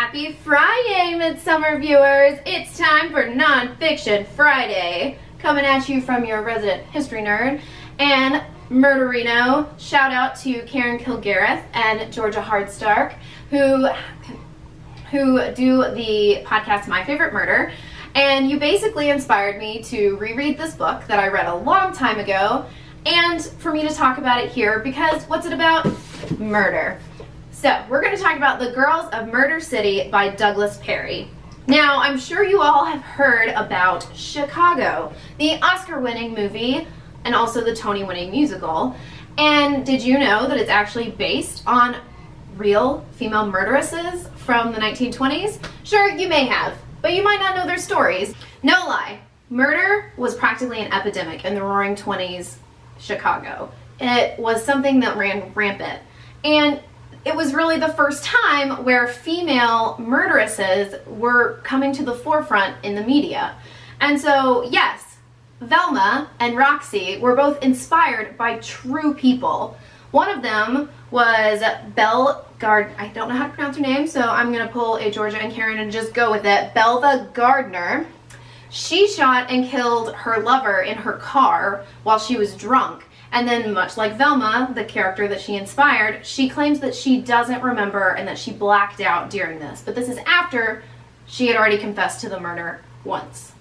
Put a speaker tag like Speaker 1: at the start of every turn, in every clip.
Speaker 1: Happy Friday, Midsummer viewers! It's time for Nonfiction Friday, coming at you from your resident history nerd and Murderino. Shout out to Karen Kilgareth and Georgia Hardstark, who do the podcast My Favorite Murder. And you basically inspired me to reread this book that I read a long time ago, and for me to talk about it here because what's it about? Murder. So, we're going to talk about The Girls of Murder City by Douglas Perry. Now, I'm sure you all have heard about Chicago, the Oscar-winning movie and also the Tony-winning musical. And did you know that it's actually based on real female murderesses from the 1920s? Sure, you may have, but you might not know their stories. No lie, murder was practically an epidemic in the Roaring 20s Chicago. It was something that ran rampant. And it was really the first time where female murderesses were coming to the forefront in the media. And so, yes, Velma and Roxy were both inspired by true people. One of them was Belle Gard. I don't know how to pronounce her name, so I'm going to pull a Georgia and Karen and just go with it. Belva Gardner. She shot and killed her lover in her car while she was drunk. And then, much like Velma, the character that she inspired, she claims that she doesn't remember and that she blacked out during this. But this is after she had already confessed to the murder once.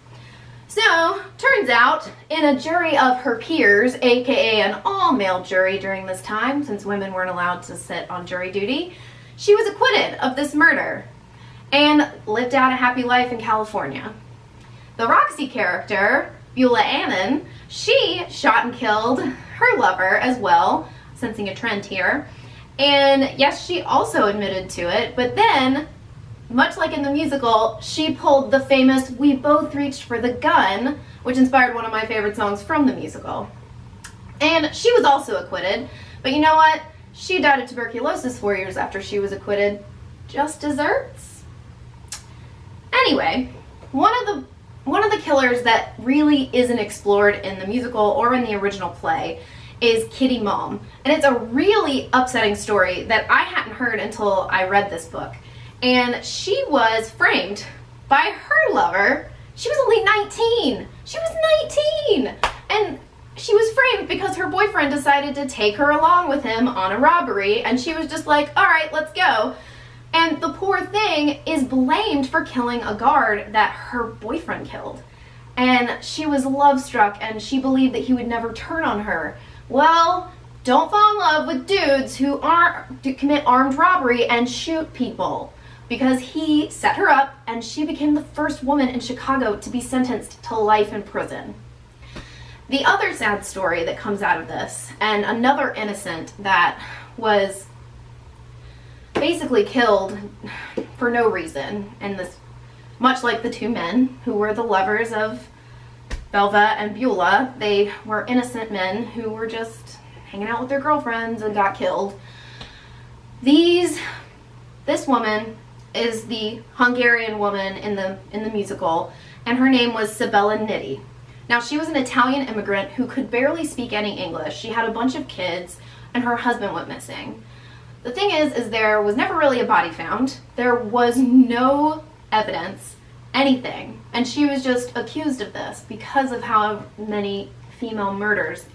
Speaker 1: So, turns out, in a jury of her peers, aka an all-male jury during this time, since women weren't allowed to sit on jury duty, she was acquitted of this murder and lived out a happy life in California. The Roxy character, Beulah Annan, she shot and killed her lover as well, sensing a trend here. And yes, she also admitted to it, but then, much like in the musical, she pulled the famous "We Both Reached for the Gun," which inspired one of my favorite songs from the musical. And she was also acquitted, but you know what? She died of tuberculosis 4 years after she was acquitted. Just desserts. Anyway, one of the killers that really isn't explored in the musical or in the original play is Kitty Mom. And it's a really upsetting story that I hadn't heard until I read this book. And she was framed by her lover. She was only 19. She was 19! And she was framed because her boyfriend decided to take her along with him on a robbery, and she was just like, all right, let's go. And the poor thing is blamed for killing a guard that her boyfriend killed. And she was love-struck, and she believed that he would never turn on her. Well, don't fall in love with dudes who commit armed robbery and shoot people. Because he set her up, and she became the first woman in Chicago to be sentenced to life in prison. The other sad story that comes out of this, and another innocent that was basically killed for no reason, and this, much like the two men who were the lovers of Belva and Beulah, they were innocent men who were just hanging out with their girlfriends and got killed. This woman is the Hungarian woman in the musical, and her name was Sybil Nitti. Now, she was an Italian immigrant who could barely speak any English. She had a bunch of kids, and her husband went missing. The thing is there was never really a body found. There was no evidence, anything. And she was just accused of this because of how many because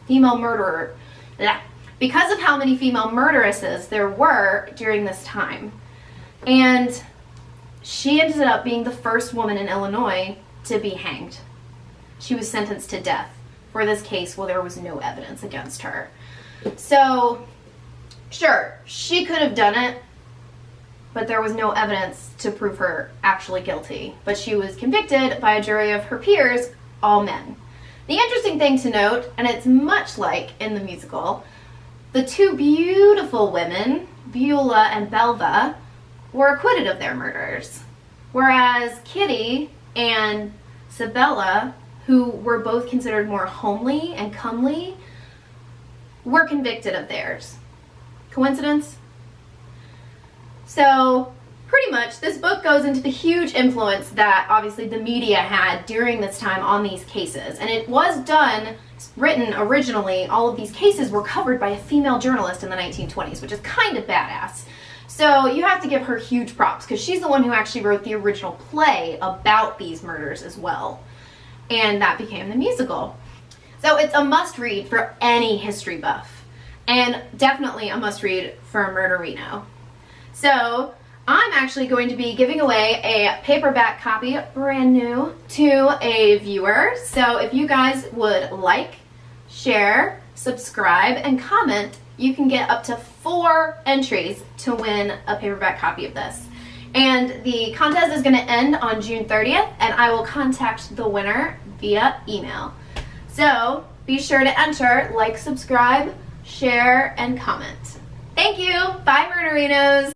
Speaker 1: of how many female murderesses there were during this time. And she ended up being the first woman in Illinois to be hanged. She was sentenced to death for this case where there was no evidence against her. So, sure, she could have done it, but there was no evidence to prove her actually guilty. But she was convicted by a jury of her peers, all men. The interesting thing to note, and it's much like in the musical, the two beautiful women, Beulah and Belva, were acquitted of their murders. Whereas Kitty and Sabella, who were both considered more homely and comely, were convicted of theirs. Coincidence? So, pretty much, this book goes into the huge influence that obviously the media had during this time on these cases. And it was written originally, all of these cases were covered by a female journalist in the 1920s, which is kind of badass. So So you have to give her huge props because she's the one who actually wrote the original play about these murders as well. And that became the musical. So it's a must read for any history buff, and definitely a must read for a Murderino. So I'm actually going to be giving away a paperback copy, brand new, to a viewer. So if you guys would like, share, subscribe, and comment, you can get up to 4 entries to win a paperback copy of this. And the contest is going to end on June 30th, and I will contact the winner via email. So be sure to enter, like, subscribe, share, and comment. Thank you. Bye, Murderinos.